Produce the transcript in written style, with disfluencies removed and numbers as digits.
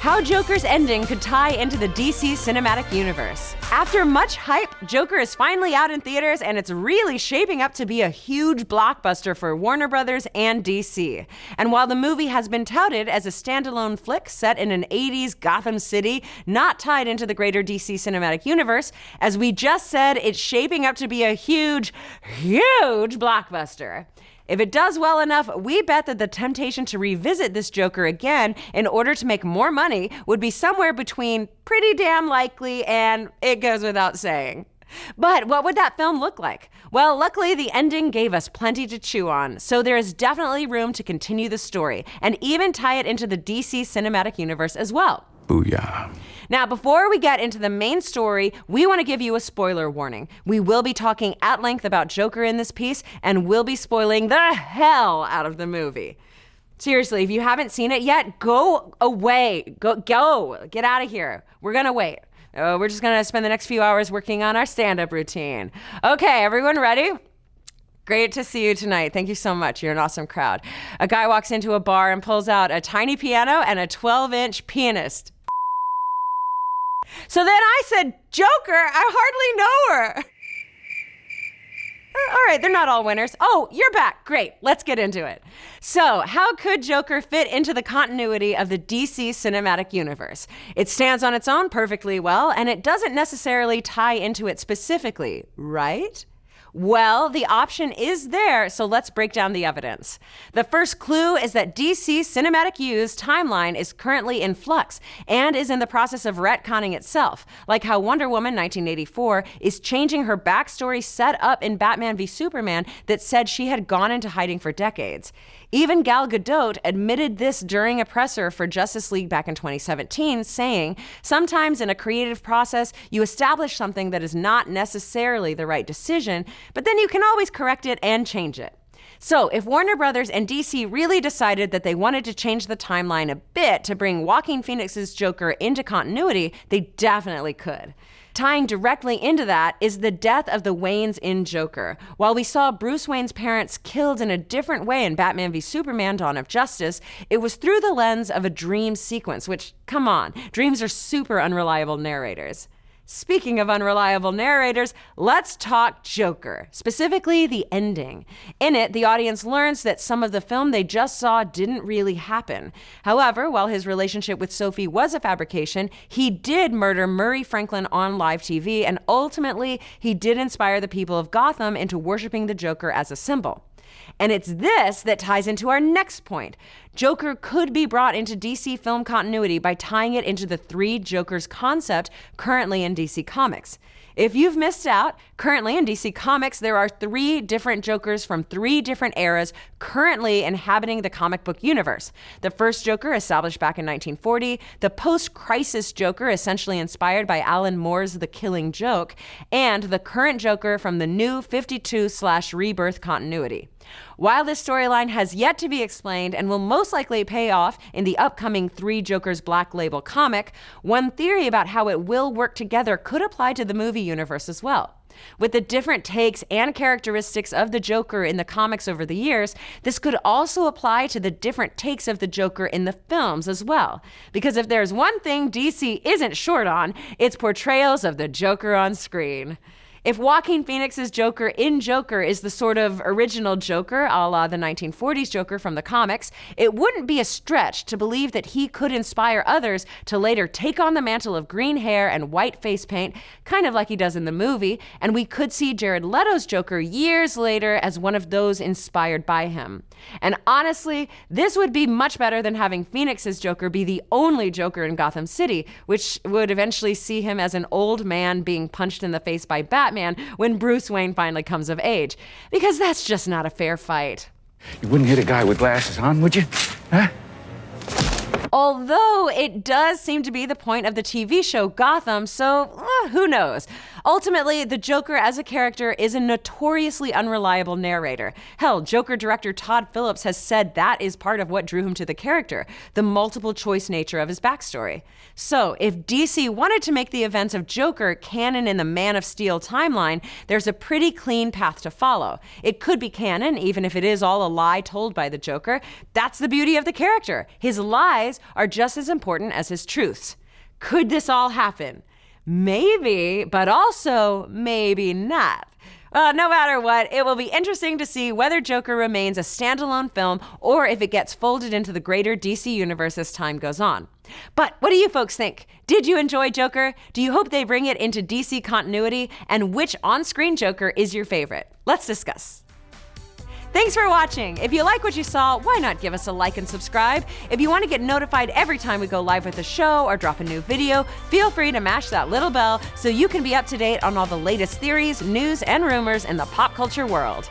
how Joker's ending could tie into the DC cinematic universe. After much hype, Joker is finally out in theaters, and it's really shaping up to be a huge blockbuster for Warner Brothers and DC. And while the movie has been touted as a standalone flick set in an 80s Gotham City, not tied into the greater DC cinematic universe, as we just said, it's shaping up to be a huge blockbuster. If it does well enough, we bet that the temptation to revisit this Joker again in order to make more money would be somewhere between pretty damn likely and it goes without saying. But what would that film look like? Well, luckily the ending gave us plenty to chew on, so there is definitely room to continue the story and even tie it into the DC cinematic universe as well. Booyah. Now, before we get into the main story, we want to give you a spoiler warning. We will be talking at length about Joker in this piece, and we'll be spoiling the hell out of the movie. Seriously, if you haven't seen it yet, go away. Go. Get out of here. We're going to wait. We're just going to spend the next few hours working on our stand-up routine. Okay, everyone ready? Great to see you tonight. Thank you so much. You're an awesome crowd. A guy walks into a bar and pulls out a tiny piano and a 12-inch pianist. So then I said, Joker, I hardly know her. All right, they're not all winners. Oh, you're back. Great. Let's get into it. So, how could Joker fit into the continuity of the DC cinematic universe? It stands on its own perfectly well, and it doesn't necessarily tie into it specifically, right? Well, the option is there, so let's break down the evidence. The first clue is that DC's Cinematic U's timeline is currently in flux and is in the process of retconning itself, like how Wonder Woman 1984 is changing her backstory set up in Batman v Superman that said she had gone into hiding for decades. Even Gal Gadot admitted this during a presser for Justice League back in 2017, saying, sometimes in a creative process, you establish something that is not necessarily the right decision, but then you can always correct it and change it. So if Warner Brothers and DC really decided that they wanted to change the timeline a bit to bring Joaquin Phoenix's Joker into continuity, they definitely could. Tying directly into that is the death of the Waynes in Joker. While we saw Bruce Wayne's parents killed in a different way in Batman v Superman: Dawn of Justice, it was through the lens of a dream sequence, which, come on, dreams are super unreliable narrators. Speaking of unreliable narrators, let's talk Joker, specifically the ending. In it, the audience learns that some of the film they just saw didn't really happen. However, while his relationship with Sophie was a fabrication, he did murder Murray Franklin on live TV, and ultimately, he did inspire the people of Gotham into worshiping the Joker as a symbol. And it's this that ties into our next point. Joker could be brought into DC film continuity by tying it into the three Jokers concept currently in DC Comics. If you've missed out, currently in DC Comics, there are 3 different Jokers from 3 different eras currently inhabiting the comic book universe. The first Joker, established back in 1940, the post-crisis Joker, essentially inspired by Alan Moore's The Killing Joke, and the current Joker from the new 52/Rebirth continuity. While this storyline has yet to be explained and will most likely pay off in the upcoming 3 Jokers Black Label comic, one theory about how it will work together could apply to the movie universe as well. With the different takes and characteristics of the Joker in the comics over the years, this could also apply to the different takes of the Joker in the films as well. Because if there's one thing DC isn't short on, it's portrayals of the Joker on screen. If Joaquin Phoenix's Joker in Joker is the sort of original Joker, a la the 1940s Joker from the comics, it wouldn't be a stretch to believe that he could inspire others to later take on the mantle of green hair and white face paint, kind of like he does in the movie, and we could see Jared Leto's Joker years later as one of those inspired by him. And honestly, this would be much better than having Phoenix's Joker be the only Joker in Gotham City, which would eventually see him as an old man being punched in the face by Batman when Bruce Wayne finally comes of age, because that's just not a fair fight. You wouldn't hit a guy with glasses on, would you? Huh? Although it does seem to be the point of the TV show Gotham, so who knows? Ultimately, the Joker as a character is a notoriously unreliable narrator. Hell, Joker director Todd Phillips has said that is part of what drew him to the character, the multiple choice nature of his backstory. So, if DC wanted to make the events of Joker canon in the Man of Steel timeline, there's a pretty clean path to follow. It could be canon, even if it is all a lie told by the Joker. That's the beauty of the character. His lies are just as important as his truths. Could this all happen? Maybe, but also maybe not. No matter what, it will be interesting to see whether Joker remains a standalone film or if it gets folded into the greater DC universe as time goes on. But what do you folks think? Did you enjoy Joker? Do you hope they bring it into DC continuity? And which on-screen Joker is your favorite? Let's discuss. Thanks for watching. If you like what you saw, why not give us a like and subscribe? If you want to get notified every time we go live with a show or drop a new video, feel free to mash that little bell so you can be up to date on all the latest theories, news, and rumors in the pop culture world.